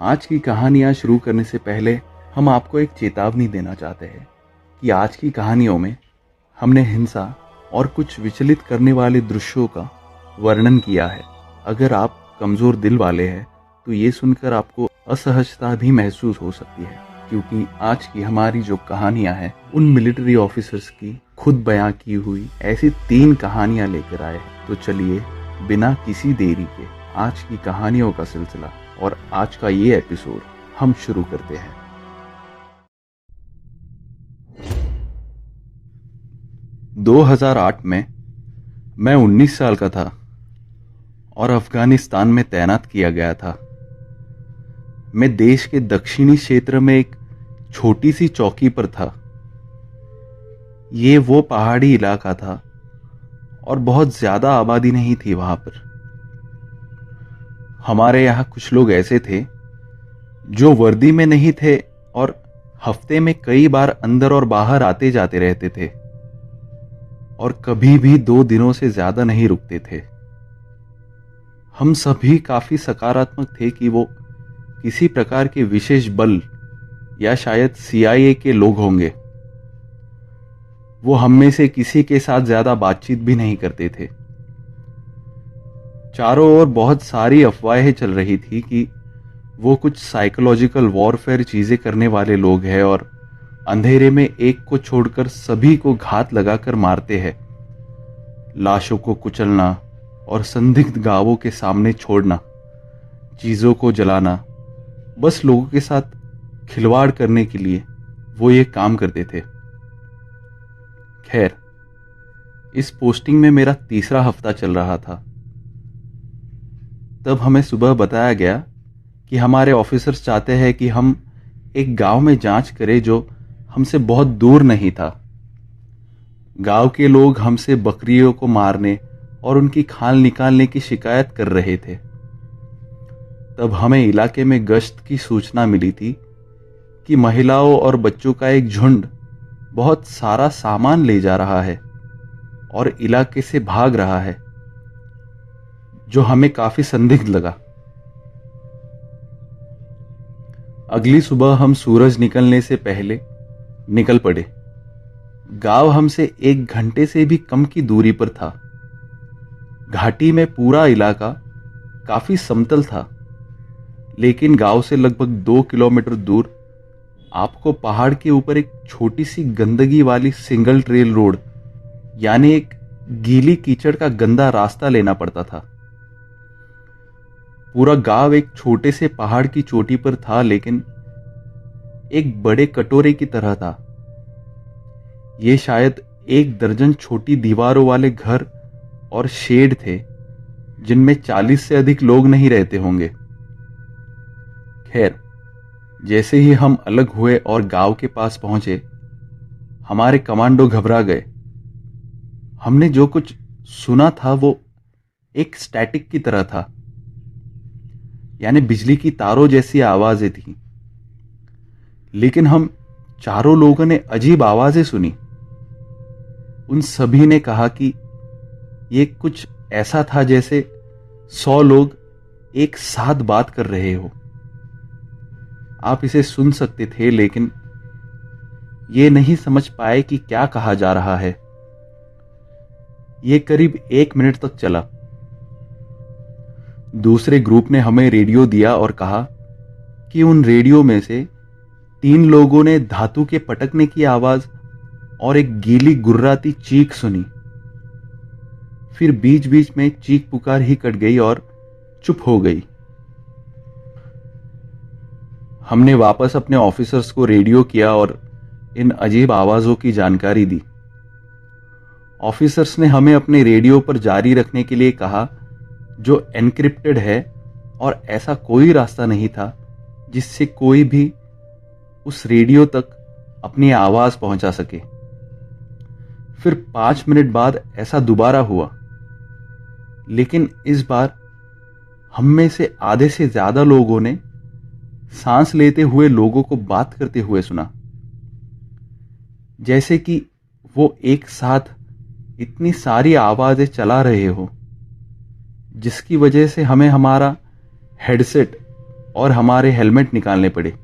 आज की कहानियाँ शुरू करने से पहले हम आपको एक चेतावनी देना चाहते हैं कि आज की कहानियों में हमने हिंसा और कुछ विचलित करने वाले दृश्यों का वर्णन किया है। अगर आप कमज़ोर दिल वाले हैं तो ये सुनकर आपको असहजता भी महसूस हो सकती है, क्योंकि आज की हमारी जो कहानियां हैं उन मिलिट्री ऑफिसर्स की खुद बयां की हुई ऐसी 3 कहानियां लेकर आए हैं। तो चलिए बिना किसी देरी के आज की कहानियों का सिलसिला और आज का ये एपिसोड हम शुरू करते हैं। – 2008 में मैं 19 साल का था और अफगानिस्तान में तैनात किया गया था। मैं देश के दक्षिणी क्षेत्र में एक छोटी सी चौकी पर था। ये वो पहाड़ी इलाका था और बहुत ज्यादा आबादी नहीं थी वहां पर। हमारे यहाँ कुछ लोग ऐसे थे जो वर्दी में नहीं थे और हफ्ते में कई बार अंदर और बाहर आते जाते रहते थे और कभी भी 2 दिनों से ज्यादा नहीं रुकते थे। हम सभी काफी सकारात्मक थे कि वो किसी प्रकार के विशेष बल या शायद CIA के लोग होंगे। वो हम में से किसी के साथ ज्यादा बातचीत भी नहीं करते थे। चारों ओर बहुत सारी अफवाहें चल रही थी कि वो कुछ साइकोलॉजिकल वॉरफेयर चीजें करने वाले लोग हैं और अंधेरे में एक को छोड़कर सभी को घात लगाकर मारते हैं। लाशों को कुचलना और संदिग्ध गांवों के सामने छोड़ना, चीजों को जलाना, बस लोगों के साथ खिलवाड़ करने के लिए वो ये काम करते थे। खैर, इस पोस्टिंग में मेरा 3रा हफ्ता चल रहा था। तब हमें सुबह बताया गया कि हमारे ऑफिसर्स चाहते हैं कि हम एक गांव में जांच करें जो हमसे बहुत दूर नहीं था। गांव के लोग हमसे बकरियों को मारने और उनकी खाल निकालने की शिकायत कर रहे थे। तब हमें इलाके में गश्त की सूचना मिली थी कि महिलाओं और बच्चों का एक झुंड बहुत सारा सामान ले जा रहा है और इलाके से भाग रहा है, जो हमें काफी संदिग्ध लगा। अगली सुबह हम सूरज निकलने से पहले निकल पड़े। गांव हमसे 1 घंटे से भी कम की दूरी पर था। घाटी में पूरा इलाका काफी समतल था, लेकिन गांव से लगभग 2 किलोमीटर दूर आपको पहाड़ के ऊपर एक छोटी सी गंदगी वाली सिंगल ट्रेल रोड यानी एक गीली कीचड़ का गंदा रास्ता लेना पड़ता था। पूरा गांव एक छोटे से पहाड़ की चोटी पर था, लेकिन एक बड़े कटोरे की तरह था। ये शायद 1 दर्जन छोटी दीवारों वाले घर और शेड थे जिनमें 40 से अधिक लोग नहीं रहते होंगे। खैर, जैसे ही हम अलग हुए और गांव के पास पहुंचे, हमारे कमांडो घबरा गए। हमने जो कुछ सुना था वो एक स्टैटिक की तरह था, यानी बिजली की तारों जैसी आवाजें थी। लेकिन हम चारों लोगों ने अजीब आवाजें सुनी। उन सभी ने कहा कि ये कुछ ऐसा था जैसे 100 लोग एक साथ बात कर रहे हो। आप इसे सुन सकते थे, लेकिन ये नहीं समझ पाए कि क्या कहा जा रहा है। ये करीब 1 मिनट तक चला। दूसरे ग्रुप ने हमें रेडियो दिया और कहा कि उन रेडियो में से 3 लोगों ने धातु के पटकने की आवाज और एक गीली गुर्राती चीख सुनी। फिर बीच बीच में चीख पुकार ही कट गई और चुप हो गई। हमने वापस अपने ऑफिसर्स को रेडियो किया और इन अजीब आवाजों की जानकारी दी। ऑफिसर्स ने हमें अपने रेडियो पर जारी रखने के लिए कहा, जो एनक्रिप्टेड है, और ऐसा कोई रास्ता नहीं था जिससे कोई भी उस रेडियो तक अपनी आवाज पहुंचा सके। फिर 5 मिनट बाद ऐसा दोबारा हुआ, लेकिन इस बार हम में से आधे से ज्यादा लोगों ने सांस लेते हुए लोगों को बात करते हुए सुना, जैसे कि वो एक साथ इतनी सारी आवाजें चला रहे हो, जिसकी वजह से हमें हमारा हेडसेट और हमारे हेलमेट निकालने पड़े।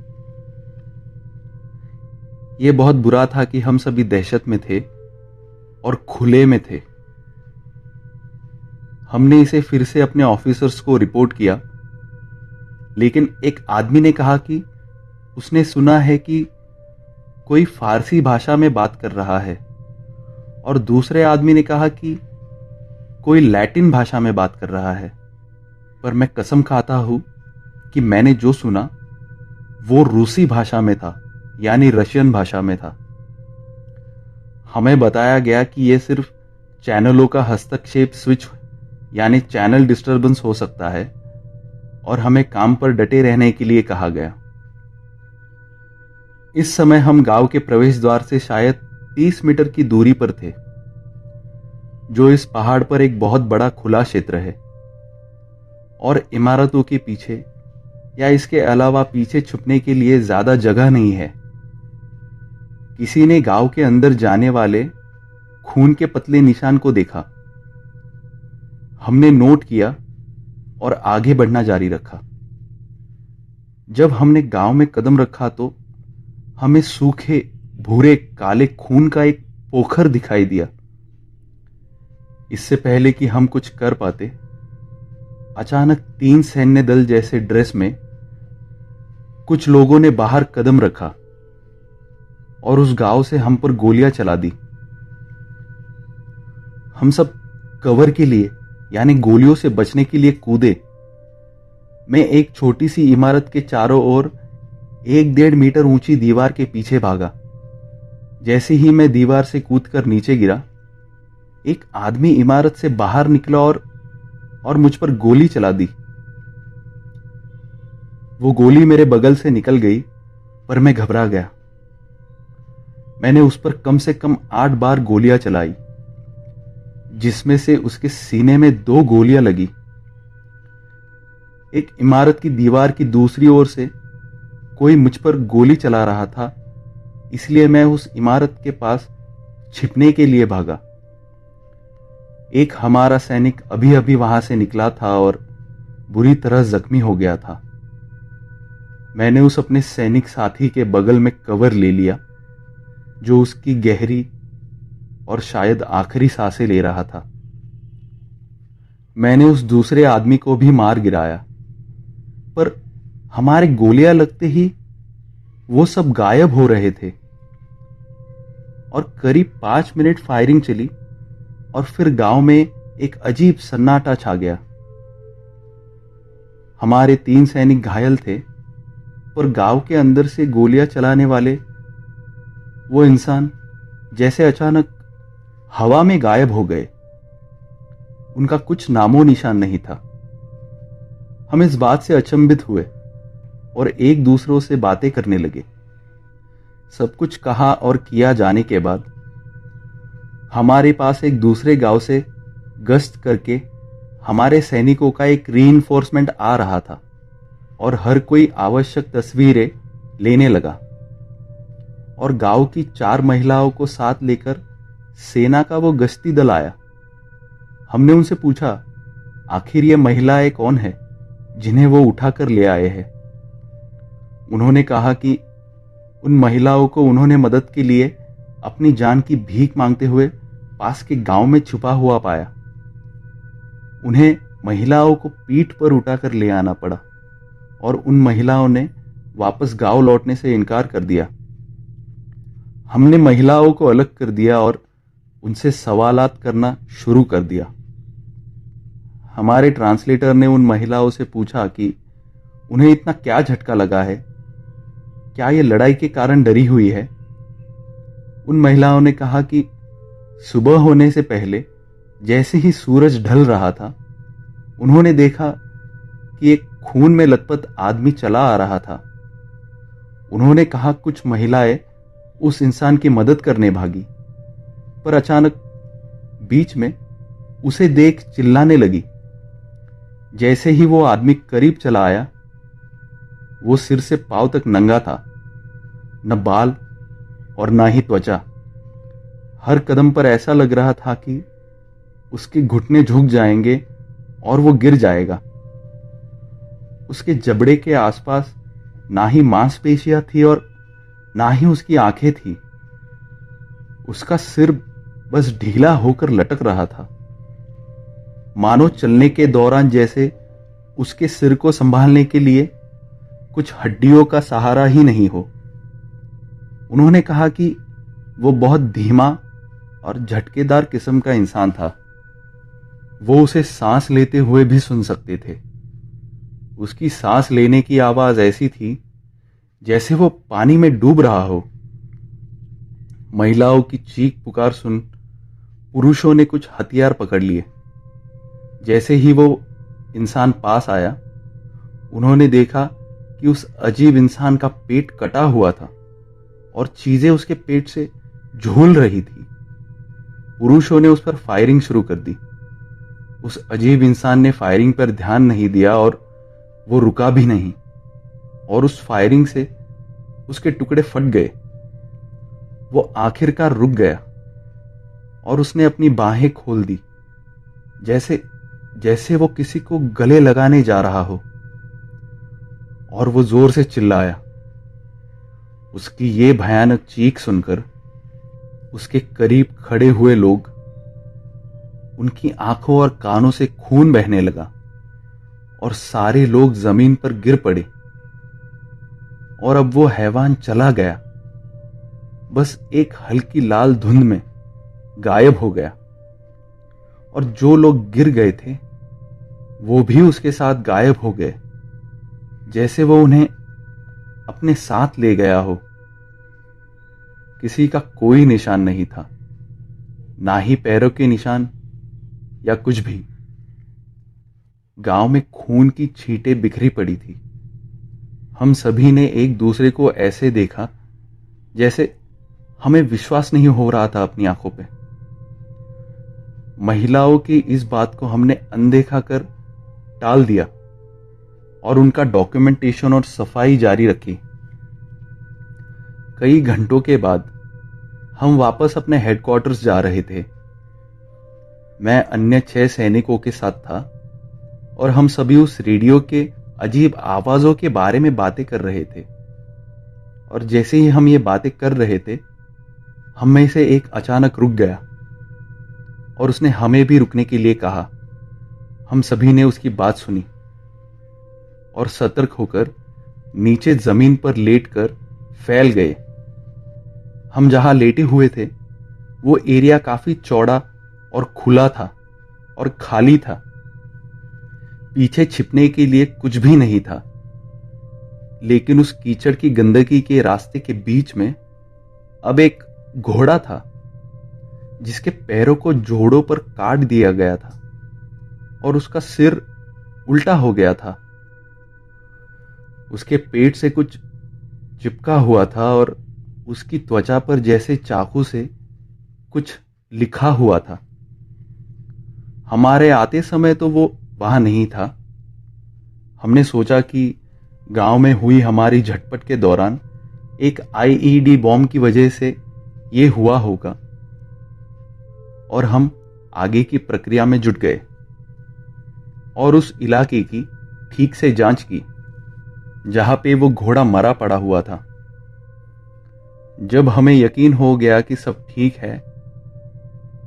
यह बहुत बुरा था कि हम सभी दहशत में थे और खुले में थे। हमने इसे फिर से अपने ऑफिसर्स को रिपोर्ट किया, लेकिन एक आदमी ने कहा कि उसने सुना है कि कोई फारसी भाषा में बात कर रहा है, और दूसरे आदमी ने कहा कि कोई लैटिन भाषा में बात कर रहा है। पर मैं कसम खाता हूं कि मैंने जो सुना वो रूसी भाषा में था, यानी रशियन भाषा में था। हमें बताया गया कि यह सिर्फ चैनलों का हस्तक्षेप स्विच यानी चैनल डिस्टरबेंस हो सकता है, और हमें काम पर डटे रहने के लिए कहा गया। इस समय हम गांव के प्रवेश द्वार से शायद 30 मीटर की दूरी पर थे, जो इस पहाड़ पर एक बहुत बड़ा खुला क्षेत्र है, और इमारतों के पीछे या इसके अलावा पीछे छुपने के लिए ज्यादा जगह नहीं है। किसी ने गांव के अंदर जाने वाले खून के पतले निशान को देखा। हमने नोट किया और आगे बढ़ना जारी रखा। जब हमने गांव में कदम रखा तो हमें सूखे भूरे काले खून का एक पोखर दिखाई दिया। इससे पहले कि हम कुछ कर पाते, अचानक 3 सैन्य दल जैसे ड्रेस में कुछ लोगों ने बाहर कदम रखा और उस गांव से हम पर गोलियां चला दी। हम सब कवर के लिए यानी गोलियों से बचने के लिए कूदे। मैं एक छोटी सी इमारत के चारों ओर 1-1.5 मीटर ऊंची दीवार के पीछे भागा। जैसे ही मैं दीवार से कूदकर नीचे गिरा, एक आदमी इमारत से बाहर निकला और मुझ पर गोली चला दी। वो गोली मेरे बगल से निकल गई, पर मैं घबरा गया। मैंने उस पर कम से कम 8 बार गोलियां चलाई, जिसमें से उसके सीने में 2 गोलियां लगी। एक इमारत की दीवार की दूसरी ओर से कोई मुझ पर गोली चला रहा था, इसलिए मैं उस इमारत के पास छिपने के लिए भागा। एक हमारा सैनिक अभी अभी वहां से निकला था और बुरी तरह जख्मी हो गया था। मैंने उस अपने सैनिक साथी के बगल में कवर ले लिया, जो उसकी गहरी और शायद आखिरी सांसें ले रहा था। मैंने उस दूसरे आदमी को भी मार गिराया, पर हमारे गोलियां लगते ही वो सब गायब हो रहे थे, और करीब 5 मिनट फायरिंग चली और फिर गांव में एक अजीब सन्नाटा छा गया। हमारे 3 सैनिक घायल थे, पर गांव के अंदर से गोलियां चलाने वाले वो इंसान जैसे अचानक हवा में गायब हो गए। उनका कुछ नामो निशान नहीं था। हम इस बात से अचंभित हुए और एक दूसरों से बातें करने लगे। सब कुछ कहा और किया जाने के बाद हमारे पास एक दूसरे गांव से गश्त करके हमारे सैनिकों का एक रीइंफोर्समेंट आ रहा था, और हर कोई आवश्यक तस्वीरें लेने लगा। और गांव की 4 महिलाओं को साथ लेकर सेना का वो गश्ती दल आया। हमने उनसे पूछा, आखिर ये महिलाएं कौन है जिन्हें वो उठाकर ले आए हैं। उन्होंने कहा कि उन महिलाओं को उन्होंने मदद के लिए अपनी जान की भीख मांगते हुए पास के गांव में छुपा हुआ पाया। उन्हें महिलाओं को पीठ पर उठाकर ले आना पड़ा, और उन महिलाओं ने वापस गांव लौटने से इनकार कर दिया। हमने महिलाओं को अलग कर दिया और उनसे सवालात करना शुरू कर दिया। हमारे ट्रांसलेटर ने उन महिलाओं से पूछा कि उन्हें इतना क्या झटका लगा है, क्या ये लड़ाई के कारण डरी हुई है। उन महिलाओं ने कहा कि सुबह होने से पहले जैसे ही सूरज ढल रहा था, उन्होंने देखा कि एक खून में लथपथ आदमी चला आ रहा था। उन्होंने कहा कुछ महिलाएं उस इंसान की मदद करने भागी, पर अचानक बीच में उसे देख चिल्लाने लगी। जैसे ही वो आदमी करीब चला आया, वो सिर से पांव तक नंगा था, न बाल और ना ही त्वचा। हर कदम पर ऐसा लग रहा था कि उसके घुटने झुक जाएंगे और वो गिर जाएगा। उसके जबड़े के आसपास ना ही मांसपेशियां थी और ना ही उसकी आंखें थी। उसका सिर बस ढीला होकर लटक रहा था, मानो चलने के दौरान जैसे उसके सिर को संभालने के लिए कुछ हड्डियों का सहारा ही नहीं हो। उन्होंने कहा कि वो बहुत धीमा और झटकेदार किस्म का इंसान था। वो उसे सांस लेते हुए भी सुन सकते थे। उसकी सांस लेने की आवाज ऐसी थी जैसे वो पानी में डूब रहा हो। महिलाओं की चीख पुकार सुन पुरुषों ने कुछ हथियार पकड़ लिए। जैसे ही वो इंसान पास आया, उन्होंने देखा कि उस अजीब इंसान का पेट कटा हुआ था और चीजें उसके पेट से झूल रही थी। पुरुषों ने उस पर फायरिंग शुरू कर दी। उस अजीब इंसान ने फायरिंग पर ध्यान नहीं दिया और वो रुका भी नहीं, और उस फायरिंग से उसके टुकड़े फट गए। वो आखिरकार रुक गया और उसने अपनी बाहें खोल दी, जैसे जैसे वो किसी को गले लगाने जा रहा हो, और वो जोर से चिल्लाया। उसकी ये भयानक चीख सुनकर उसके करीब खड़े हुए लोग, उनकी आंखों और कानों से खून बहने लगा और सारे लोग जमीन पर गिर पड़े। और अब वो हैवान चला गया, बस एक हल्की लाल धुंध में गायब हो गया। और जो लोग गिर गए थे वो भी उसके साथ गायब हो गए, जैसे वो उन्हें अपने साथ ले गया हो। किसी का कोई निशान नहीं था, ना ही पैरों के निशान या कुछ भी। गांव में खून की छींटें बिखरी पड़ी थी। हम सभी ने एक दूसरे को ऐसे देखा जैसे हमें विश्वास नहीं हो रहा था अपनी आंखों पे। महिलाओं की इस बात को हमने अनदेखा कर टाल दिया और उनका डॉक्यूमेंटेशन और सफाई जारी रखी। कई घंटों के बाद हम वापस अपने हेडक्वार्टर्स जा रहे थे। मैं अन्य 6 सैनिकों के साथ था और हम सभी उस रेडियो के अजीब आवाजों के बारे में बातें कर रहे थे। और जैसे ही हम ये बातें कर रहे थे, हम में से एक अचानक रुक गया और उसने हमें भी रुकने के लिए कहा। हम सभी ने उसकी बात सुनी और सतर्क होकर नीचे जमीन पर लेटकर फैल गए। हम जहां लेटे हुए थे वो एरिया काफी चौड़ा और खुला था और खाली था। पीछे छिपने के लिए कुछ भी नहीं था, लेकिन उस कीचड़ की गंदगी के रास्ते के बीच में अब एक घोड़ा था जिसके पैरों को जोड़ों पर काट दिया गया था और उसका सिर उल्टा हो गया था। उसके पेट से कुछ चिपका हुआ था और उसकी त्वचा पर जैसे चाकू से कुछ लिखा हुआ था। हमारे आते समय तो वो वहां नहीं था। हमने सोचा कि गांव में हुई हमारी झटपट के दौरान एक आईईडी बॉम्ब की वजह से ये हुआ होगा, और हम आगे की प्रक्रिया में जुट गए और उस इलाके की ठीक से जांच की जहां पे वो घोड़ा मरा पड़ा हुआ था। जब हमें यकीन हो गया कि सब ठीक है,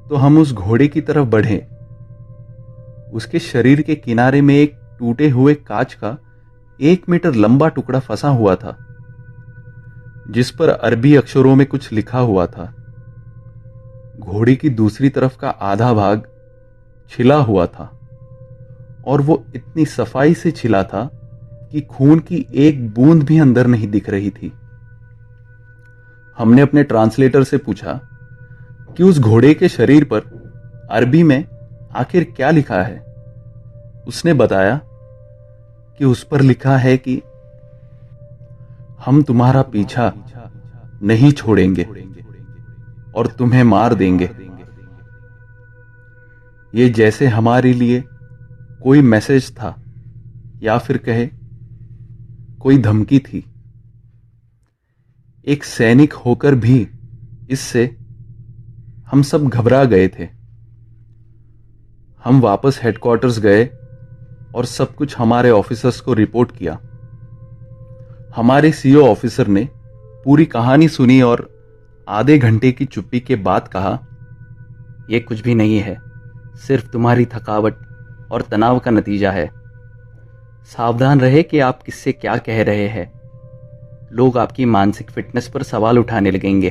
तो हम उस घोड़े की तरफ बढ़े। उसके शरीर के किनारे में एक टूटे हुए कांच का 1 मीटर लंबा टुकड़ा फंसा हुआ था, जिस पर अरबी अक्षरों में कुछ लिखा हुआ था। घोड़े की दूसरी तरफ का आधा भाग छिला हुआ था और वो इतनी सफाई से छिला था कि खून की एक बूंद भी अंदर नहीं दिख रही थी। हमने अपने ट्रांसलेटर से पूछा कि उस घोड़े के शरीर पर अरबी में आखिर क्या लिखा है। उसने बताया कि उस पर लिखा है कि हम तुम्हारा पीछा नहीं छोड़ेंगे और तुम्हें मार देंगे। ये जैसे हमारे लिए कोई मैसेज था या फिर कहे कोई धमकी थी। एक सैनिक होकर भी इससे हम सब घबरा गए थे। हम वापस हेडक्वार्टर्स गए और सब कुछ हमारे ऑफिसर्स को रिपोर्ट किया। हमारे सीओ ऑफिसर ने पूरी कहानी सुनी और आधे घंटे की चुप्पी के बाद कहा, यह कुछ भी नहीं है, सिर्फ तुम्हारी थकावट और तनाव का नतीजा है। सावधान रहे कि आप किससे क्या कह रहे हैं। लोग आपकी मानसिक फिटनेस पर सवाल उठाने लगेंगे।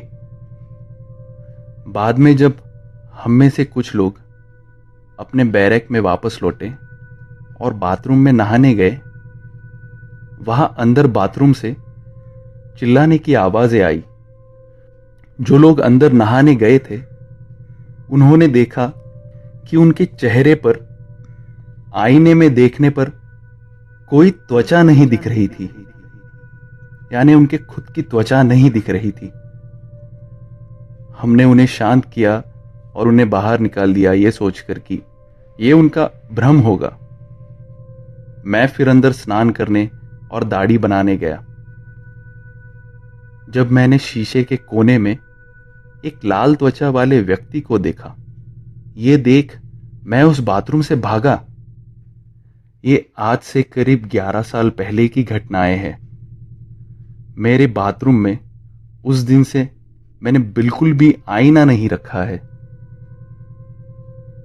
बाद में जब हम में से कुछ लोग अपने बैरक में वापस लौटे और बाथरूम में नहाने गए, वहां अंदर बाथरूम से चिल्लाने की आवाजें आई। जो लोग अंदर नहाने गए थे उन्होंने देखा कि उनके चेहरे पर आईने में देखने पर कोई त्वचा नहीं दिख रही थी, यानी उनके खुद की त्वचा नहीं दिख रही थी। हमने उन्हें शांत किया और उन्हें बाहर निकाल दिया, ये सोचकर कि ये उनका भ्रम होगा। मैं फिर अंदर स्नान करने और दाढ़ी बनाने गया। जब मैंने शीशे के कोने में एक लाल त्वचा वाले व्यक्ति को देखा, ये देख मैं उस बाथरूम से भागा। ये आज से करीब 11 साल पहले की घटनाएं हैं। मेरे बाथरूम में उस दिन से मैंने बिल्कुल भी आईना नहीं रखा है।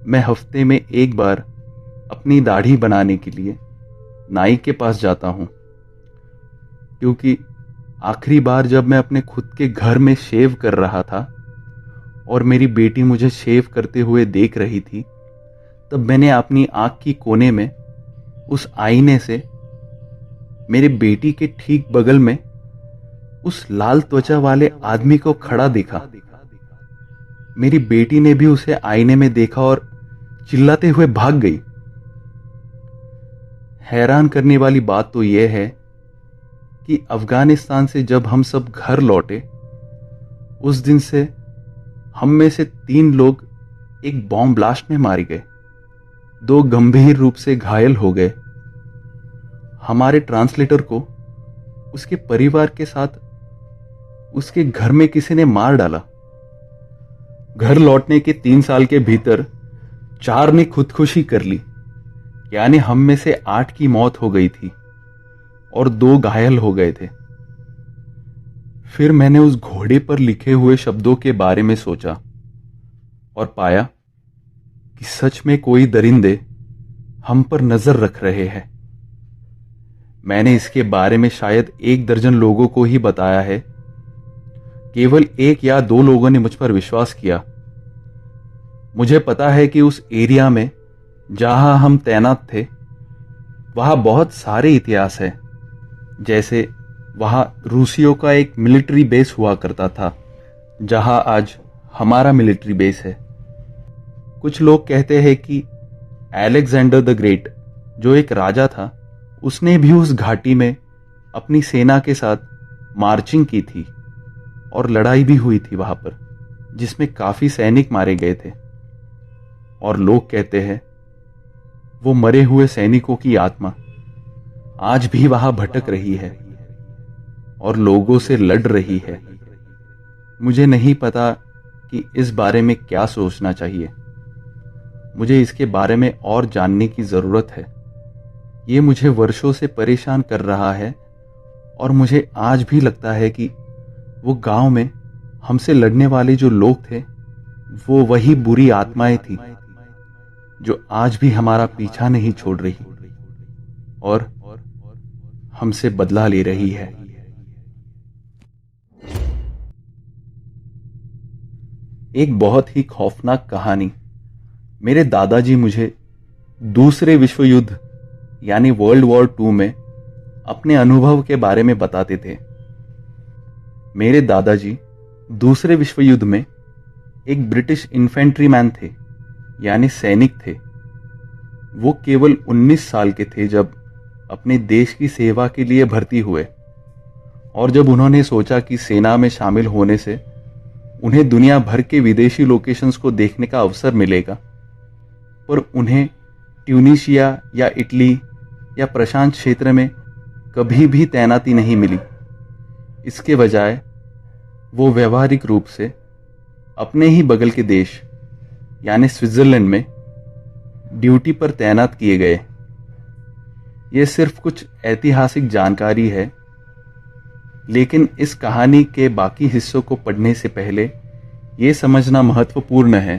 मैं हफ्ते में एक बार अपनी दाढ़ी बनाने के लिए नाई के पास जाता हूं, क्योंकि आखिरी बार जब मैं अपने खुद के घर में शेव कर रहा था और मेरी बेटी मुझे शेव करते हुए देख रही थी, तब मैंने अपनी आंख की कोने में उस आईने से मेरी बेटी के ठीक बगल में उस लाल त्वचा वाले आदमी को खड़ा देखा। मेरी बेटी ने भी उसे आईने में देखा और चिल्लाते हुए भाग गई। हैरान करने वाली बात तो यह है कि अफगानिस्तान से जब हम सब घर लौटे, उस दिन से हम में से 3 लोग एक बॉम्ब ब्लास्ट में मारे गए, 2 गंभीर रूप से घायल हो गए। हमारे ट्रांसलेटर को उसके परिवार के साथ उसके घर में किसी ने मार डाला। घर लौटने के 3 साल के भीतर 4 ने खुदकुशी कर ली, यानी हम में से 8 की मौत हो गई थी और 2 घायल हो गए थे। फिर मैंने उस घोड़े पर लिखे हुए शब्दों के बारे में सोचा और पाया कि सच में कोई दरिंदे हम पर नजर रख रहे हैं। मैंने इसके बारे में शायद 1 दर्जन लोगों को ही बताया है। केवल 1 या 2 लोगों ने मुझ पर विश्वास किया। मुझे पता है कि उस एरिया में जहां हम तैनात थे वहां बहुत सारे इतिहास है। जैसे वहां रूसियों का एक मिलिट्री बेस हुआ करता था, जहां आज हमारा मिलिट्री बेस है। कुछ लोग कहते हैं कि अलेक्जेंडर द ग्रेट, जो एक राजा था, उसने भी उस घाटी में अपनी सेना के साथ मार्चिंग की थी और लड़ाई भी हुई थी वहां पर, जिसमें काफी सैनिक मारे गए थे। और लोग कहते हैं वो मरे हुए सैनिकों की आत्मा आज भी वहां भटक रही है और लोगों से लड़ रही है। मुझे नहीं पता कि इस बारे में क्या सोचना चाहिए। मुझे इसके बारे में और जानने की जरूरत है। ये मुझे वर्षों से परेशान कर रहा है और मुझे आज भी लगता है कि वो गांव में हमसे लड़ने वाले जो लोग थे, वो वही बुरी आत्माएं थी जो आज भी हमारा पीछा नहीं छोड़ रही और हमसे बदला ले रही है। एक बहुत ही खौफनाक कहानी। मेरे दादाजी मुझे दूसरे विश्व युद्ध यानी वर्ल्ड वॉर 2 में अपने अनुभव के बारे में बताते थे। मेरे दादाजी दूसरे विश्व युद्ध में एक ब्रिटिश इन्फेंट्री मैन थे, यानी सैनिक थे। वो केवल 19 साल के थे जब अपने देश की सेवा के लिए भर्ती हुए, और जब उन्होंने सोचा कि सेना में शामिल होने से उन्हें दुनिया भर के विदेशी लोकेशंस को देखने का अवसर मिलेगा, पर उन्हें ट्यूनीशिया या इटली या प्रशांत क्षेत्र में कभी भी तैनाती नहीं मिली। इसके बजाय वो व्यवहारिक रूप से अपने ही बगल के देश यानी स्विट्जरलैंड में ड्यूटी पर तैनात किए गए। ये सिर्फ कुछ ऐतिहासिक जानकारी है, लेकिन इस कहानी के बाकी हिस्सों को पढ़ने से पहले ये समझना महत्वपूर्ण है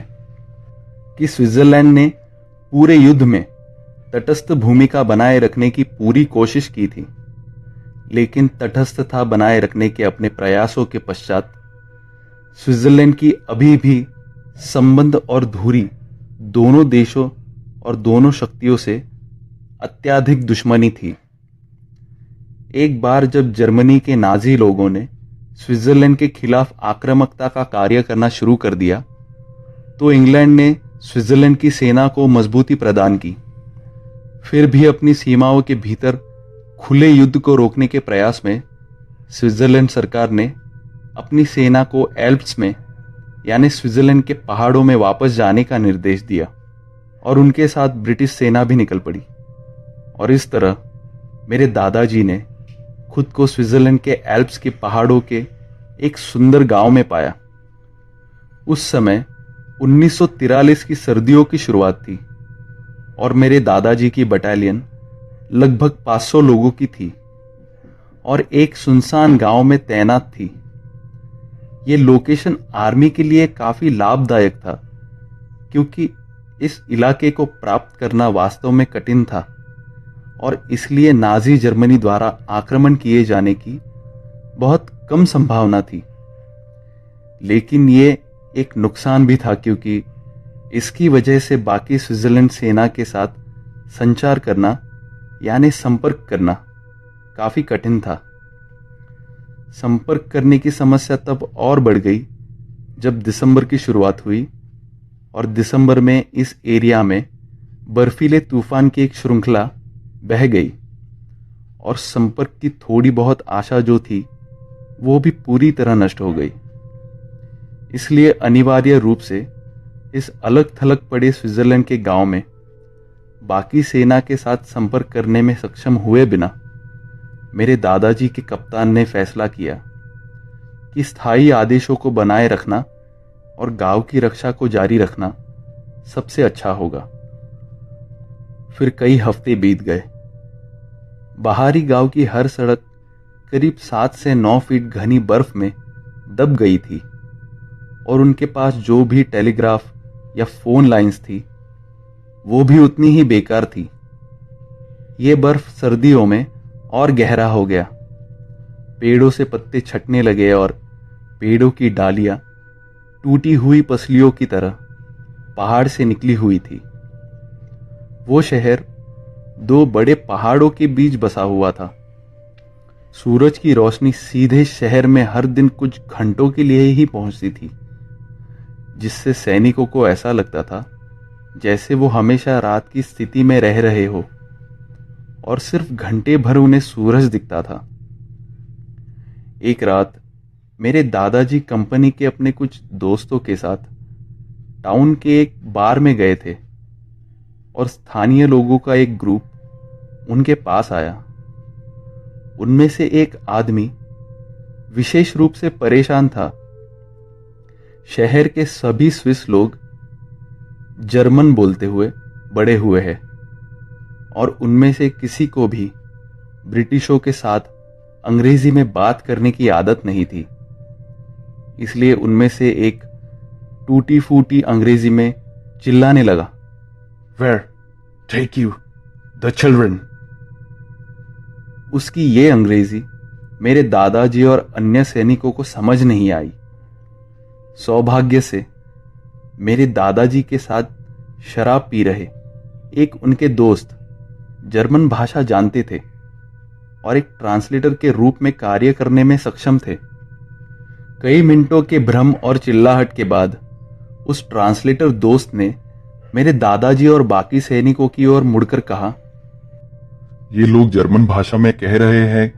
कि स्विट्जरलैंड ने पूरे युद्ध में तटस्थ भूमिका बनाए रखने की पूरी कोशिश की थी, लेकिन तटस्थता बनाए रखने के अपने प्रयासों के पश्चात स्विट्जरलैंड की अभी भी संबंध और धुरी दोनों देशों और दोनों शक्तियों से अत्यधिक दुश्मनी थी। एक बार जब जर्मनी के नाजी लोगों ने स्विट्जरलैंड के खिलाफ आक्रामकता का कार्य करना शुरू कर दिया, तो इंग्लैंड ने स्विट्जरलैंड की सेना को मजबूती प्रदान की। फिर भी अपनी सीमाओं के भीतर खुले युद्ध को रोकने के प्रयास में स्विट्जरलैंड सरकार ने अपनी सेना को एल्प्स में यानी स्विट्जरलैंड के पहाड़ों में वापस जाने का निर्देश दिया और उनके साथ ब्रिटिश सेना भी निकल पड़ी। और इस तरह मेरे दादाजी ने खुद को स्विट्जरलैंड के एल्प्स के पहाड़ों के एक सुंदर गांव में पाया। उस समय 1943 की सर्दियों की शुरुआत थी और मेरे दादाजी की बटालियन लगभग 500 लोगों की थी और एक सुनसान गांव में तैनात थी। ये लोकेशन आर्मी के लिए काफी लाभदायक था, क्योंकि इस इलाके को प्राप्त करना वास्तव में कठिन था और इसलिए नाजी जर्मनी द्वारा आक्रमण किए जाने की बहुत कम संभावना थी। लेकिन ये एक नुकसान भी था, क्योंकि इसकी वजह से बाकी स्विट्जरलैंड सेना के साथ संचार करना यानी संपर्क करना काफी कठिन था। संपर्क करने की समस्या तब और बढ़ गई जब दिसंबर की शुरुआत हुई और दिसंबर में इस एरिया में बर्फीले तूफान की एक श्रृंखला बह गई और संपर्क की थोड़ी बहुत आशा जो थी वो भी पूरी तरह नष्ट हो गई। इसलिए अनिवार्य रूप से इस अलग थलग पड़े स्विट्जरलैंड के गांव में बाकी सेना के साथ संपर्क करने में सक्षम हुए बिना मेरे दादाजी के कप्तान ने फैसला किया कि स्थायी आदेशों को बनाए रखना और गांव की रक्षा को जारी रखना सबसे अच्छा होगा। फिर कई हफ्ते बीत गए। बाहरी गांव की हर सड़क करीब 7 से 9 फीट घनी बर्फ में दब गई थी और उनके पास जो भी टेलीग्राफ या फोन लाइंस थी वो भी उतनी ही बेकार थी। ये बर्फ सर्दियों में और गहरा हो गया। पेड़ों से पत्ते छटने लगे और पेड़ों की डालियां टूटी हुई पसलियों की तरह पहाड़ से निकली हुई थी। वो शहर 2 बड़े पहाड़ों के बीच बसा हुआ था। सूरज की रोशनी सीधे शहर में हर दिन कुछ घंटों के लिए ही पहुंचती थी, जिससे सैनिकों को ऐसा लगता था जैसे वो हमेशा रात की स्थिति में रह रहे हो और सिर्फ घंटे भर उन्हें सूरज दिखता था। एक रात मेरे दादाजी कंपनी के अपने कुछ दोस्तों के साथ टाउन के एक बार में गए थे और स्थानीय लोगों का एक ग्रुप उनके पास आया। उनमें से एक आदमी विशेष रूप से परेशान था। शहर के सभी स्विस लोग जर्मन बोलते हुए बड़े हुए हैं और उनमें से किसी को भी ब्रिटिशों के साथ अंग्रेजी में बात करने की आदत नहीं थी। इसलिए उनमें से एक टूटी फूटी अंग्रेजी में चिल्लाने लगा, "Where take you the children?" उसकी ये अंग्रेजी मेरे दादाजी और अन्य सैनिकों को समझ नहीं आई। सौभाग्य से मेरे दादाजी के साथ शराब पी रहे एक उनके दोस्त जर्मन भाषा जानते थे और एक ट्रांसलेटर के रूप में कार्य करने में सक्षम थे। कई मिनटों के भ्रम और चिल्लाहट के बाद उस ट्रांसलेटर दोस्त ने मेरे दादाजी और बाकी सैनिकों की ओर मुड़कर कहा, ये लोग जर्मन भाषा में कह रहे हैं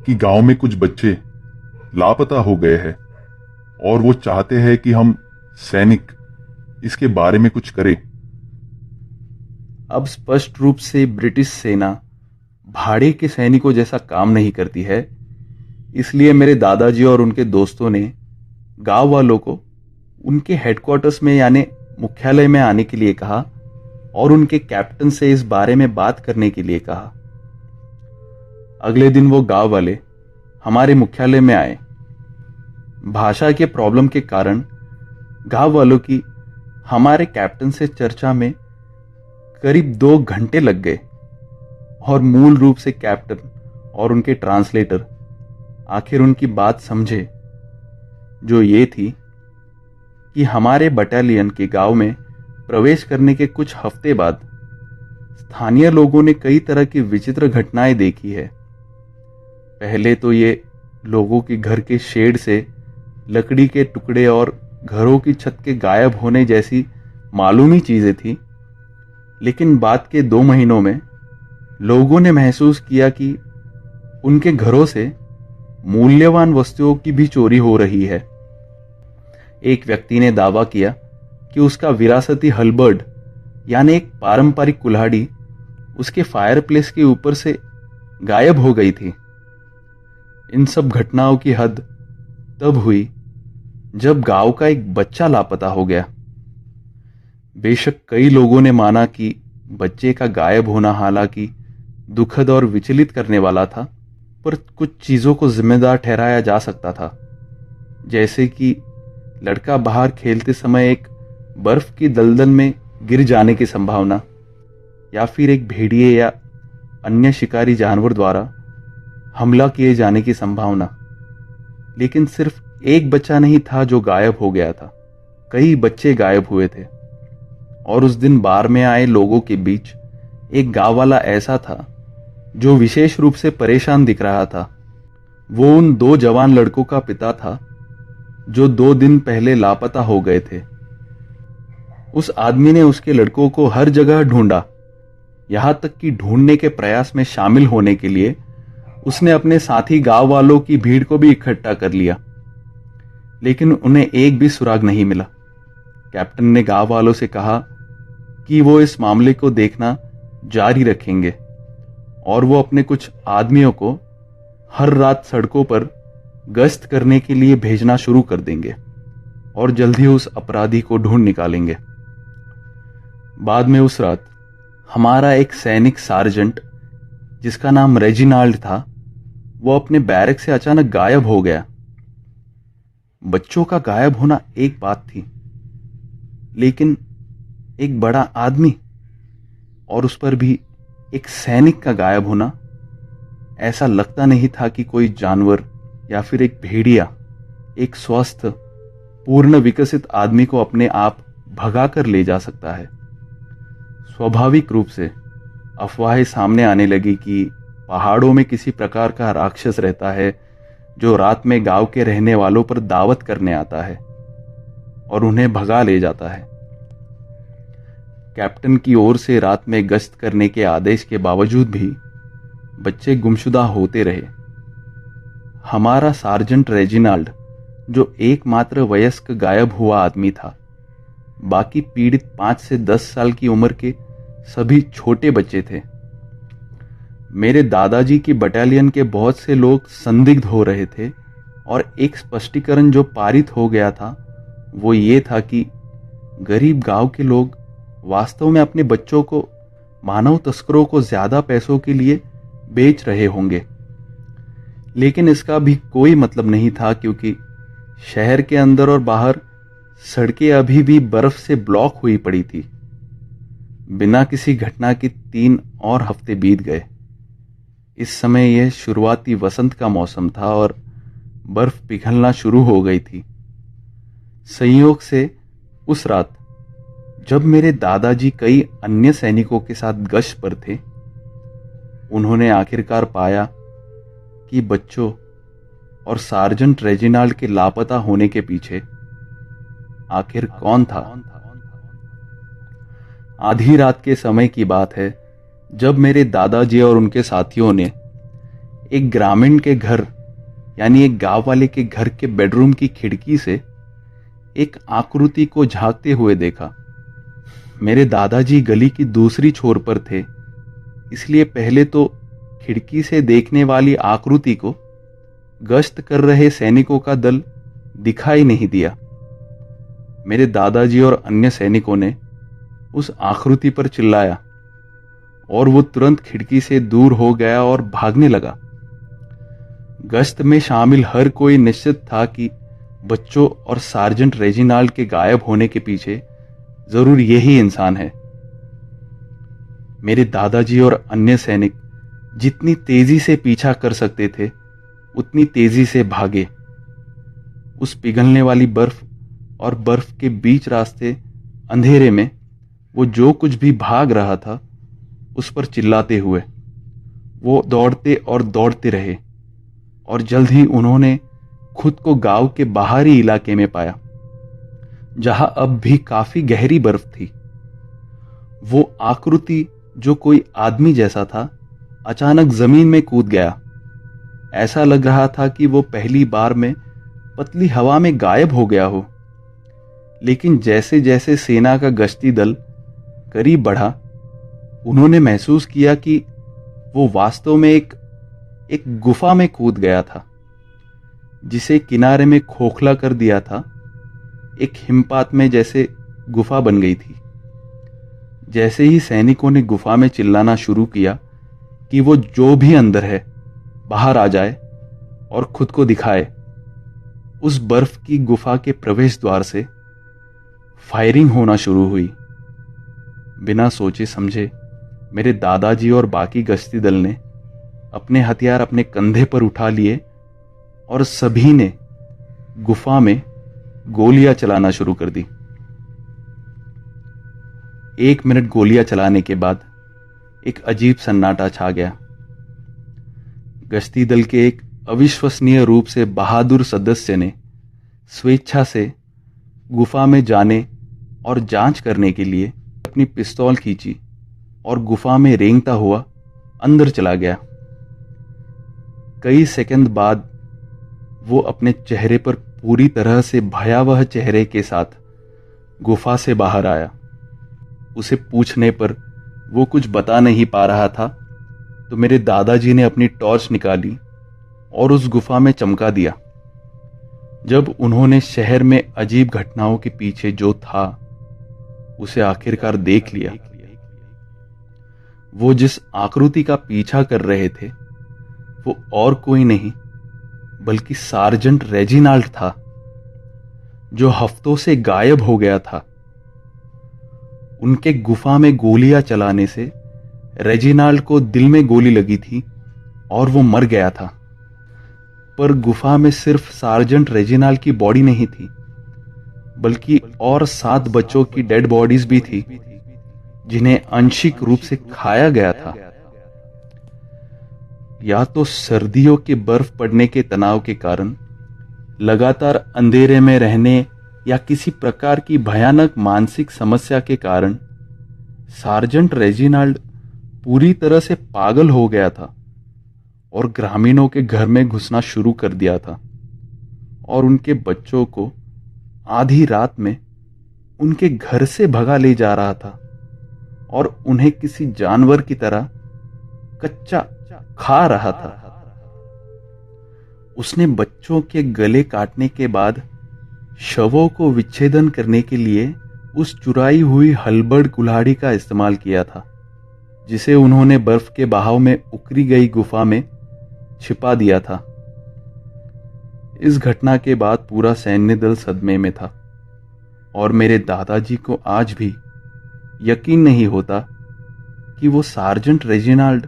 कि गांव में कुछ बच्चे लापता हो गए हैं और वो चाहते हैं कि हम सैनिक इसके बारे में कुछ करें। अब स्पष्ट रूप से ब्रिटिश सेना भाड़े के सैनिकों जैसा काम नहीं करती है, इसलिए मेरे दादाजी और उनके दोस्तों ने गांव वालों को उनके हेडक्वार्टर्स में यानी मुख्यालय में आने के लिए कहा और उनके कैप्टन से इस बारे में बात करने के लिए कहा अगले दिन वो गांव वाले हमारे मुख्यालय में आए। भाषा के प्रॉब्लम के कारण गांव वालों की हमारे कैप्टन से चर्चा में करीब 2 घंटे लग गए और मूल रूप से कैप्टन और उनके ट्रांसलेटर आखिर उनकी बात समझे, जो ये थी कि हमारे बटालियन के गांव में प्रवेश करने के कुछ हफ्ते बाद स्थानीय लोगों ने कई तरह की विचित्र घटनाएं देखी है। पहले तो ये लोगों के घर के शेड से लकड़ी के टुकड़े और घरों की छत के गायब होने जैसी मालूमी चीजें थी, लेकिन बाद के 2 महीनों में लोगों ने महसूस किया कि उनके घरों से मूल्यवान वस्तुओं की भी चोरी हो रही है। एक व्यक्ति ने दावा किया कि उसका विरासती हलबर्ड यानी एक पारंपरिक कुल्हाड़ी उसके फायरप्लेस के ऊपर से गायब हो गई थी। इन सब घटनाओं की हद तब हुई जब गांव का एक बच्चा लापता हो गया। बेशक कई लोगों ने माना कि बच्चे का गायब होना हालांकि दुखद और विचलित करने वाला था, पर कुछ चीजों को जिम्मेदार ठहराया जा सकता था, जैसे कि लड़का बाहर खेलते समय एक बर्फ की दलदल में गिर जाने की संभावना, या फिर एक भेड़िए या अन्य शिकारी जानवर द्वारा हमला किए जाने की संभावना। लेकिन सिर्फ एक बच्चा नहीं था जो गायब हो गया था, कई बच्चे गायब हुए थे। और उस दिन बार में आए लोगों के बीच एक गांव वाला ऐसा था जो विशेष रूप से परेशान दिख रहा था। वो उन 2 जवान लड़कों का पिता था जो 2 दिन पहले लापता हो गए थे। उस आदमी ने उसके लड़कों को हर जगह ढूंढा, यहां तक कि ढूंढने के प्रयास में शामिल होने के लिए उसने अपने साथी गांव वालों की भीड़ को भी इकट्ठा कर लिया, लेकिन उन्हें एक भी सुराग नहीं मिला। कैप्टन ने गांव वालों से कहा कि वो इस मामले को देखना जारी रखेंगे और वो अपने कुछ आदमियों को हर रात सड़कों पर गश्त करने के लिए भेजना शुरू कर देंगे और जल्द ही उस अपराधी को ढूंढ निकालेंगे। बाद में उस रात हमारा एक सैनिक सार्जेंट जिसका नाम रेजिनाल्ड था, वो अपने बैरक से अचानक गायब हो गया। बच्चों का गायब होना एक बात थी, लेकिन एक बड़ा आदमी और उस पर भी एक सैनिक का गायब होना, ऐसा लगता नहीं था कि कोई जानवर या फिर एक भेड़िया एक स्वस्थ पूर्ण विकसित आदमी को अपने आप भगा कर ले जा सकता है। स्वाभाविक रूप से अफवाहें सामने आने लगी कि पहाड़ों में किसी प्रकार का राक्षस रहता है जो रात में गांव के रहने वालों पर दावत करने आता है और उन्हें भगा ले जाता है। कैप्टन की ओर से रात में गश्त करने के आदेश के बावजूद भी बच्चे गुमशुदा होते रहे। हमारा सार्जेंट रेजिनाल्ड, जो एकमात्र वयस्क गायब हुआ आदमी था, बाकी पीड़ित 5 से 10 साल की उम्र के सभी छोटे बच्चे थे। मेरे दादाजी की बटालियन के बहुत से लोग संदिग्ध हो रहे थे और एक स्पष्टीकरण जो पारित हो गया था वो ये था कि गरीब गांव के लोग वास्तव में अपने बच्चों को मानव तस्करों को ज्यादा पैसों के लिए बेच रहे होंगे। लेकिन इसका भी कोई मतलब नहीं था, क्योंकि शहर के अंदर और बाहर सड़कें अभी भी बर्फ से ब्लॉक हुई पड़ी थी। बिना किसी घटना के 3 और हफ्ते बीत गए। इस समय यह शुरुआती वसंत का मौसम था और बर्फ पिघलना शुरू हो गई थी। संयोग से उस रात जब मेरे दादाजी कई अन्य सैनिकों के साथ गश्त पर थे, उन्होंने आखिरकार पाया कि बच्चों और सार्जेंट रेजिनाल्ड के लापता होने के पीछे आखिर कौन था। आधी रात के समय की बात है जब मेरे दादाजी और उनके साथियों ने एक ग्रामीण के घर यानी एक गांव वाले के घर के बेडरूम की खिड़की से एक आकृति को झांकते हुए देखा। मेरे दादाजी गली की दूसरी छोर पर थे, इसलिए पहले तो खिड़की से देखने वाली आकृति को गश्त कर रहे सैनिकों का दल दिखाई नहीं दिया। मेरे दादाजी और अन्य सैनिकों ने उस आकृति पर चिल्लाया और वो तुरंत खिड़की से दूर हो गया और भागने लगा। गश्त में शामिल हर कोई निश्चित था कि बच्चों और सार्जेंट रेजिनाल्ड के गायब होने के पीछे जरूर यही इंसान है। मेरे दादाजी और अन्य सैनिक जितनी तेजी से पीछा कर सकते थे उतनी तेजी से भागे। उस पिघलने वाली बर्फ और बर्फ के बीच रास्ते अंधेरे में वो जो कुछ भी भाग रहा था उस पर चिल्लाते हुए वो दौड़ते और दौड़ते रहे और जल्द ही उन्होंने खुद को गांव के बाहरी इलाके में पाया, जहां अब भी काफी गहरी बर्फ थी। वो आकृति जो कोई आदमी जैसा था अचानक जमीन में कूद गया। ऐसा लग रहा था कि वो पहली बार में पतली हवा में गायब हो गया हो। लेकिन जैसे जैसे सेना का गश्ती दल करीब बढ़ा, उन्होंने महसूस किया कि वो वास्तव में एक गुफा में कूद गया था, जिसे किनारे में खोखला कर दिया था। एक हिमपात में जैसे गुफा बन गई थी। जैसे ही सैनिकों ने गुफा में चिल्लाना शुरू किया कि वो जो भी अंदर है बाहर आ जाए और खुद को दिखाए, उस बर्फ की गुफा के प्रवेश द्वार से फायरिंग होना शुरू हुई। बिना सोचे समझे मेरे दादाजी और बाकी गश्ती दल ने अपने हथियार अपने कंधे पर उठा लिए और सभी ने गुफा में गोलियां चलाना शुरू कर दी। 1 मिनट गोलियां चलाने के बाद एक अजीब सन्नाटा छा गया। गश्ती दल के एक अविश्वसनीय रूप से बहादुर सदस्य ने स्वेच्छा से गुफा में जाने और जांच करने के लिए अपनी पिस्तौल खींची और गुफा में रेंगता हुआ अंदर चला गया। कई सेकंड बाद वो अपने चेहरे पर पूरी तरह से भयावह चेहरे के साथ गुफा से बाहर आया। उसे पूछने पर वो कुछ बता नहीं पा रहा था, तो मेरे दादाजी ने अपनी टॉर्च निकाली और उस गुफा में चमका दिया। जब उन्होंने शहर में अजीब घटनाओं के पीछे जो था उसे आखिरकार देख लिया, वो जिस आकृति का पीछा कर रहे थे वो और कोई नहीं बल्कि सार्जेंट रेजिनाल्ड था, जो हफ्तों से गायब हो गया था। उनके गुफा में गोलियां चलाने से रेजिनाल्ड को दिल में गोली लगी थी और वो मर गया था। पर गुफा में सिर्फ सार्जेंट रेजिनाल्ड की बॉडी नहीं थी, बल्कि और 7 बच्चों की डेड बॉडीज भी थी, जिन्हें आंशिक रूप से खाया गया था। या तो सर्दियों के बर्फ पड़ने के तनाव के कारण, लगातार अंधेरे में रहने या किसी प्रकार की भयानक मानसिक समस्या के कारण सार्जेंट रेजिनाल्ड पूरी तरह से पागल हो गया था और ग्रामीणों के घर में घुसना शुरू कर दिया था और उनके बच्चों को आधी रात में उनके घर से भगा ले जा रहा था और उन्हें किसी जानवर की तरह कच्चा खा रहा था। उसने बच्चों के गले काटने के बाद शवों को विच्छेदन करने के लिए उस चुराई हुई हलबड़ कुल्हाड़ी का इस्तेमाल किया था, जिसे उन्होंने बर्फ के बहाव में उकरी गई गुफा में छिपा दिया था। इस घटना के बाद पूरा सैन्य दल सदमे में था और मेरे दादाजी को आज भी यकीन नहीं होता कि वो सार्जेंट रेजिनाल्ड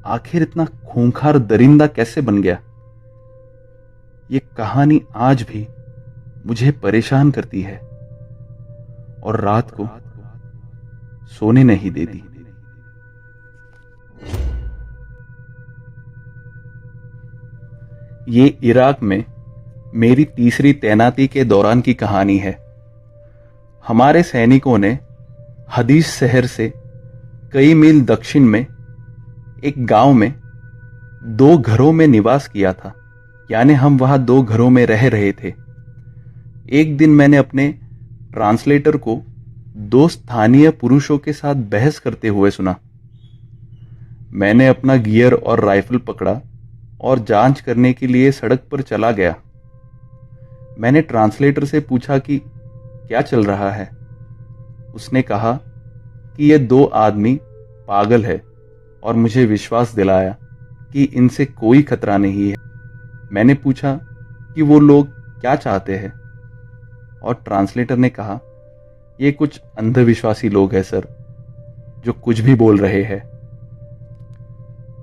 आखिर इतना खूंखार दरिंदा कैसे बन गया। ये कहानी आज भी मुझे परेशान करती है और रात को सोने नहीं देती। ये इराक में मेरी तीसरी तैनाती के दौरान की कहानी है। हमारे सैनिकों ने हदीस शहर से कई मील दक्षिण में एक गांव में 2 घरों में निवास किया था, यानी हम वहां 2 घरों में रह रहे थे। एक दिन मैंने अपने ट्रांसलेटर को 2 स्थानीय पुरुषों के साथ बहस करते हुए सुना। मैंने अपना गियर और राइफल पकड़ा और जांच करने के लिए सड़क पर चला गया। मैंने ट्रांसलेटर से पूछा कि क्या चल रहा है। उसने कहा कि ये 2 आदमी पागल है और मुझे विश्वास दिलाया कि इनसे कोई खतरा नहीं है। मैंने पूछा कि वो लोग क्या चाहते हैं, और ट्रांसलेटर ने कहा, ये कुछ अंधविश्वासी लोग हैं सर, जो कुछ भी बोल रहे हैं।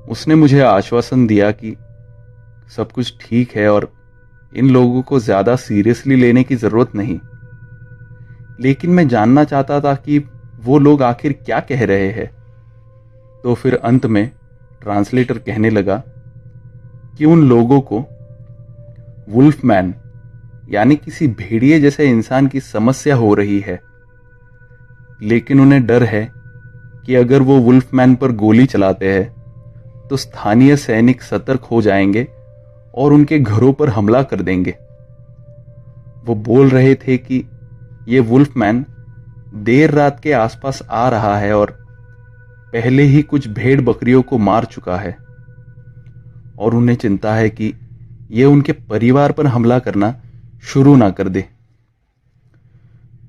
उसने मुझे आश्वासन दिया कि सब कुछ ठीक है और इन लोगों को ज्यादा सीरियसली लेने की जरूरत नहीं। लेकिन मैं जानना चाहता था कि वो लोग आखिर क्या कह रहे हैं। तो फिर अंत में ट्रांसलेटर कहने लगा कि उन लोगों को वुल्फमैन यानी किसी भेड़िए जैसे इंसान की समस्या हो रही है, लेकिन उन्हें डर है कि अगर वो वुल्फमैन पर गोली चलाते हैं तो स्थानीय सैनिक सतर्क हो जाएंगे और उनके घरों पर हमला कर देंगे। वो बोल रहे थे कि ये वुल्फमैन देर रात के आसपास आ रहा है और पहले ही कुछ भेड़ बकरियों को मार चुका है, और उन्हें चिंता है कि ये उनके परिवार पर हमला करना शुरू ना कर दे।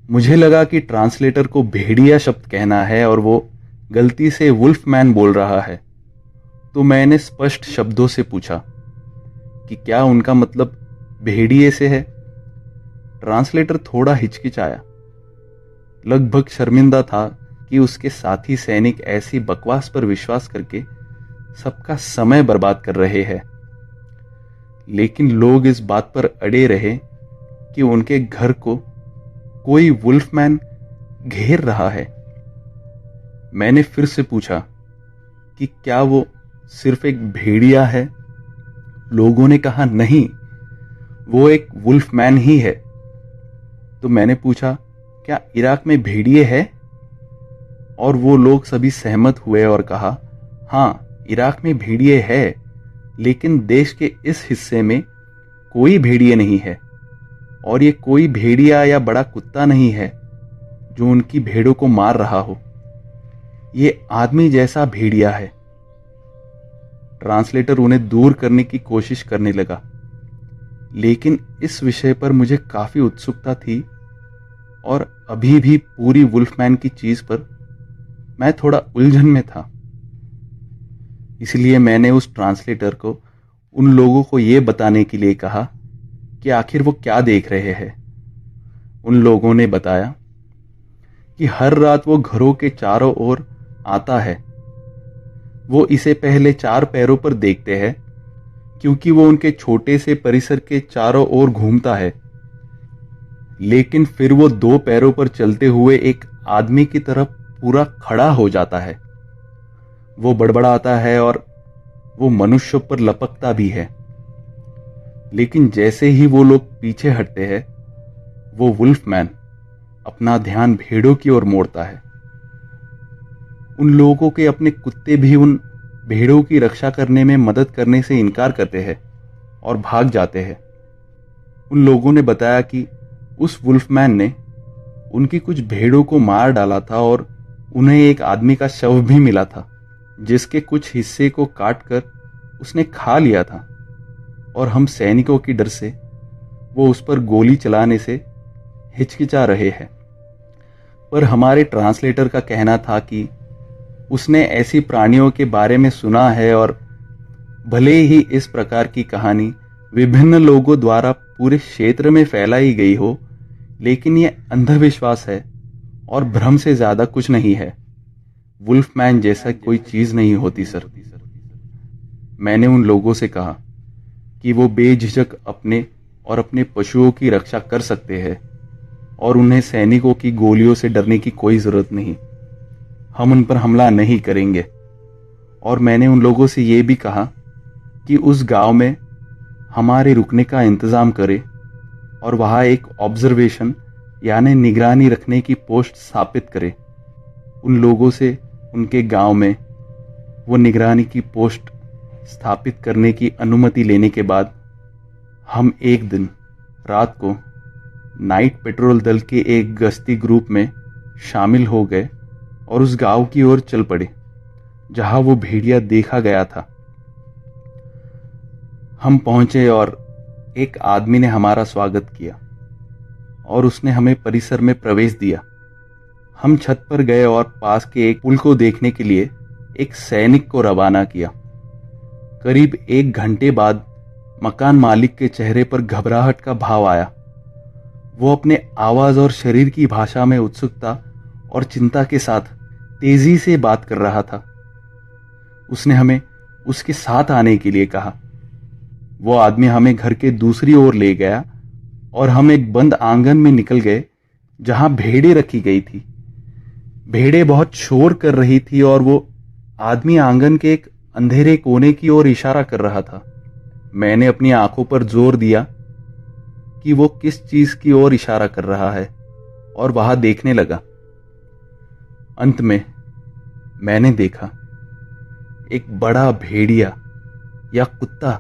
मुझे लगा कि ट्रांसलेटर को भेड़िया शब्द कहना है और वो गलती से वुल्फमैन बोल रहा है, तो मैंने स्पष्ट शब्दों से पूछा कि क्या उनका मतलब भेड़िए से है। ट्रांसलेटर थोड़ा हिचकिचाया, लगभग शर्मिंदा था कि उसके साथी सैनिक ऐसी बकवास पर विश्वास करके सबका समय बर्बाद कर रहे हैं। लेकिन लोग इस बात पर अड़े रहे कि उनके घर को कोई वुल्फमैन घेर रहा है। मैंने फिर से पूछा कि क्या वो सिर्फ एक भेड़िया है। लोगों ने कहा नहीं, वो एक वुल्फमैन ही है। तो मैंने पूछा, क्या इराक में भेड़िए है? और वो लोग सभी सहमत हुए और कहा, हाँ, इराक में भेड़िए है, लेकिन देश के इस हिस्से में कोई भेड़िए नहीं है, और ये कोई भेड़िया या बड़ा कुत्ता नहीं है जो उनकी भेड़ों को मार रहा हो। ये आदमी जैसा भेड़िया है। ट्रांसलेटर उन्हें दूर करने की कोशिश करने लगा, लेकिन इस विषय पर मुझे काफी उत्सुकता थी और अभी भी पूरी वुल्फमैन की चीज पर मैं थोड़ा उलझन में था। इसलिए मैंने उस ट्रांसलेटर को उन लोगों को यह बताने के लिए कहा कि आखिर वो क्या देख रहे हैं। उन लोगों ने बताया कि हर रात वो घरों के चारों ओर आता है। वो इसे पहले 4 पैरों पर देखते हैं, क्योंकि वो उनके छोटे से परिसर के चारों ओर घूमता है। लेकिन फिर वो 2 पैरों पर चलते हुए एक आदमी की तरफ पूरा खड़ा हो जाता है। वो बड़बड़ाता है और वो मनुष्य पर लपकता भी है। लेकिन जैसे ही वो लोग पीछे हटते हैं, वो वुल्फमैन अपना ध्यान भेड़ों की ओर मोड़ता है। उन लोगों के अपने कुत्ते भी उन भेड़ों की रक्षा करने में मदद करने से इनकार करते हैं और भाग जाते हैं। उन लोगों ने बताया कि उस वुल्फमैन ने उनकी कुछ भेड़ों को मार डाला था और उन्हें एक आदमी का शव भी मिला था, जिसके कुछ हिस्से को काटकर उसने खा लिया था, और हम सैनिकों की डर से वो उस पर गोली चलाने से हिचकिचा रहे हैं। पर हमारे ट्रांसलेटर का कहना था कि उसने ऐसी प्राणियों के बारे में सुना है, और भले ही इस प्रकार की कहानी विभिन्न लोगों द्वारा पूरे क्षेत्र में फैलाई गई हो, लेकिन यह अंधविश्वास है और भ्रम से ज्यादा कुछ नहीं है। वुल्फमैन जैसा कोई चीज नहीं होती सर। मैंने उन लोगों से कहा कि वो बेझिझक अपने और अपने पशुओं की रक्षा कर सकते हैं और उन्हें सैनिकों की गोलियों से डरने की कोई जरूरत नहीं। हम उन पर हमला नहीं करेंगे। और मैंने उन लोगों से ये भी कहा कि उस गांव में हमारे रुकने का इंतजाम करें और वहां एक ऑब्जर्वेशन यानी निगरानी रखने की पोस्ट स्थापित करें। उन लोगों से उनके गांव में वो निगरानी की पोस्ट स्थापित करने की अनुमति लेने के बाद हम एक दिन रात को नाइट पेट्रोल दल के एक गश्ती ग्रुप में शामिल हो गए और उस गांव की ओर चल पड़े जहां वो भेड़िया देखा गया था। हम पहुंचे और एक आदमी ने हमारा स्वागत किया और उसने हमें परिसर में प्रवेश दिया। हम छत पर गए और पास के एक पुल को देखने के लिए एक सैनिक को रवाना किया। करीब 1 घंटे बाद मकान मालिक के चेहरे पर घबराहट का भाव आया। वो अपने आवाज और शरीर की भाषा में उत्सुकता और चिंता के साथ तेजी से बात कर रहा था। उसने हमें उसके साथ आने के लिए कहा। वो आदमी हमें घर के दूसरी ओर ले गया और हम एक बंद आंगन में निकल गए जहां भेड़ें रखी गई थी। भेड़ें बहुत शोर कर रही थी और वो आदमी आंगन के एक अंधेरे कोने की ओर इशारा कर रहा था। मैंने अपनी आंखों पर जोर दिया कि वो किस चीज की ओर इशारा कर रहा है और वहां देखने लगा। अंत में मैंने देखा एक बड़ा भेड़िया या कुत्ता,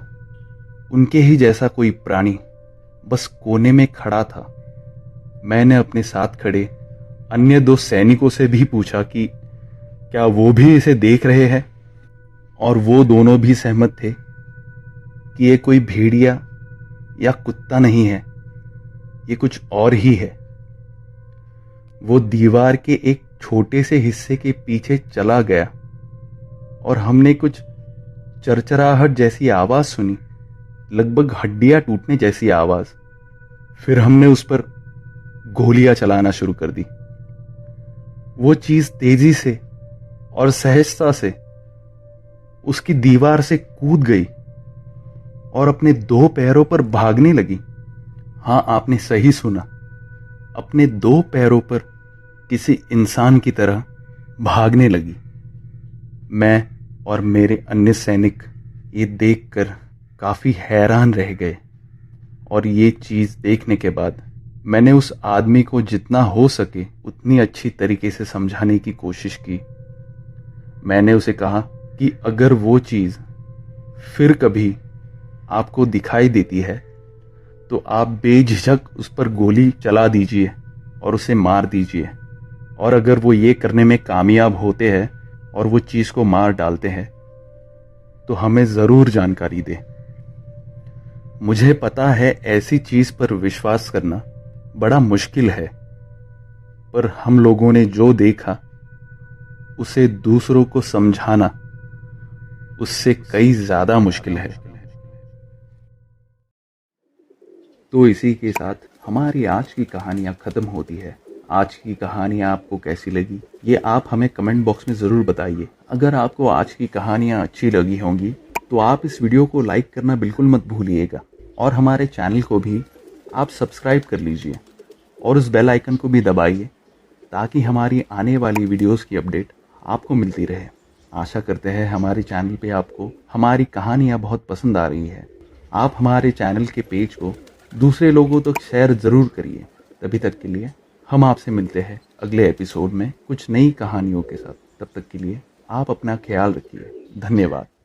उनके ही जैसा कोई प्राणी बस कोने में खड़ा था। मैंने अपने साथ खड़े अन्य 2 सैनिकों से भी पूछा कि क्या वो भी इसे देख रहे हैं, और वो दोनों भी सहमत थे कि ये कोई भेड़िया या कुत्ता नहीं है, ये कुछ और ही है। वो दीवार के एक छोटे से हिस्से के पीछे चला गया और हमने कुछ चरचराहट जैसी आवाज सुनी, लगभग हड्डियां टूटने जैसी आवाज। फिर हमने उस पर गोलियां चलाना शुरू कर दी। वो चीज तेजी से और सहजता से उसकी दीवार से कूद गई और अपने 2 पैरों पर भागने लगी। हां, आपने सही सुना, अपने 2 पैरों पर किसी इंसान की तरह भागने लगी। मैं और मेरे अन्य सैनिक ये देखकर काफी हैरान रह गए, और ये चीज देखने के बाद मैंने उस आदमी को जितना हो सके उतनी अच्छी तरीके से समझाने की कोशिश की। मैंने उसे कहा कि अगर वो चीज फिर कभी आपको दिखाई देती है तो आप बेझिझक उस पर गोली चला दीजिए और उसे मार दीजिए, और अगर वो ये करने में कामयाब होते हैं और वो चीज को मार डालते हैं तो हमें जरूर जानकारी दे। मुझे पता है ऐसी चीज पर विश्वास करना बड़ा मुश्किल है, पर हम लोगों ने जो देखा उसे दूसरों को समझाना उससे कई ज्यादा मुश्किल है। तो इसी के साथ हमारी आज की कहानियां खत्म होती है। आज की कहानियां आपको कैसी लगी ये आप हमें कमेंट बॉक्स में ज़रूर बताइए। अगर आपको आज की कहानियां अच्छी लगी होंगी तो आप इस वीडियो को लाइक करना बिल्कुल मत भूलिएगा, और हमारे चैनल को भी आप सब्सक्राइब कर लीजिए और उस बेल आइकन को भी दबाइए ताकि हमारी आने वाली वीडियोस की अपडेट आपको मिलती रहे। आशा करते हैं हमारे चैनल पे आपको हमारी कहानियाँ बहुत पसंद आ रही है। आप हमारे चैनल के पेज को दूसरे लोगों तक शेयर ज़रूर करिए। तभी तक के लिए हम आपसे मिलते हैं अगले एपिसोड में कुछ नई कहानियों के साथ। तब तक के लिए आप अपना ख्याल रखिए। धन्यवाद।